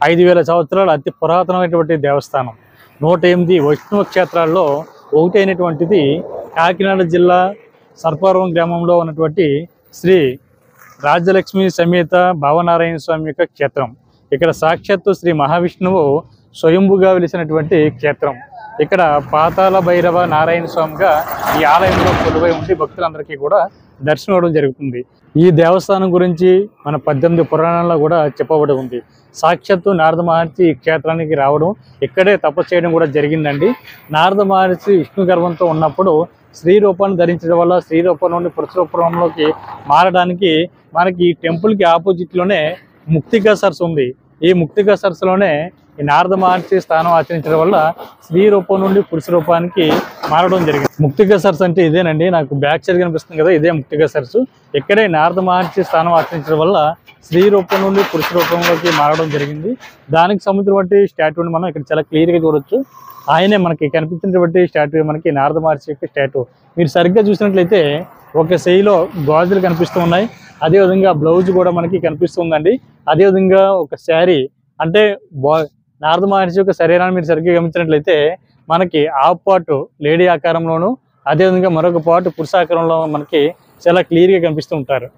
5000 సంవత్సరాల అతి పురాతనమైనటువంటి దేవస్థానం. 108 వైష్ణవ క్షేత్రాల్లో ఒకటి అయినటువంటిది కాకినాడ జిల్లా సర్పారం గ్రామంలో ఉన్నటువంటి శ్రీ రాజ్యలక్ష్మి సమేత భావనారాయణ స్వామి యొక్క క్షేత్రం. ఇక్కడ సాక్షాత్తు శ్రీ మహావిష్ణువు స్వయంభుగా వెలిసినటువంటి క్షేత్రం. ఇక్కడ పాతాళ భైరవ నారాయణ స్వామిగా ఈ ఆలయంలో కొలువై ఉండి భక్తులందరికీ కూడా దర్శనం ఇవ్వడం జరుగుతుంది. ఈ దేవస్థానం గురించి మన 18 పురాణాల్లో కూడా చెప్పబడి ఉంది. సాక్షాత్తు నారద మహర్షి ఈ క్షేత్రానికి రావడం, ఇక్కడే తపస్సు చేయడం కూడా జరిగిందండి. నారద మహర్షి విష్ణు గర్భంతో ఉన్నప్పుడు స్త్రీ రూపాన్ని ధరించడం వల్ల స్త్రీ రూపం నుండి పురుష రూపంలోకి మారడానికి మనకి ఈ టెంపుల్కి ఆపోజిట్లోనే ముక్తికా సరస్సు ఉంది. ఈ ముక్తికా సరస్సులోనే ఈ నారద మహర్షి స్థానం ఆచరించడం వల్ల స్త్రీ రూపం నుండి పురుష రూపానికి మారడం జరిగింది. ముక్తికా సరస్సు అంటే ఇదేనండి, నాకు బ్యాక్ సైడ్ కనిపిస్తుంది కదా, ఇదే ముక్తికా సరస్సు. ఇక్కడే నారద మహర్షి స్థానం ఆచరించడం వల్ల స్త్రీ రూపం నుండి పురుష రూపంలోకి మారడం జరిగింది. దానికి సంబంధించినటువంటి స్టాట్యూని మనం ఇక్కడ చాలా క్లియర్గా చూడొచ్చు. ఆయనే మనకి కనిపించినటువంటి స్టాట్యూ మనకి నారద మహర్షి యొక్క స్టాట్యూ. మీరు సరిగ్గా చూసినట్లయితే ఒక శైలిలో గాజులు కనిపిస్తూ ఉన్నాయి, అదేవిధంగా బ్లౌజ్ కూడా మనకి కనిపిస్తుందండి. అదేవిధంగా ఒక శారీ అంటే నారద మహర్షి యొక్క శరీరాన్ని మీరు సరిగ్గా గమనించినట్లయితే మనకి హాఫ్ పార్ట్ లేడీ ఆకారంలోను, అదేవిధంగా మరొక పార్ట్ పురుష ఆకారంలో మనకి చాలా క్లియర్గా కనిపిస్తూ ఉంటారు.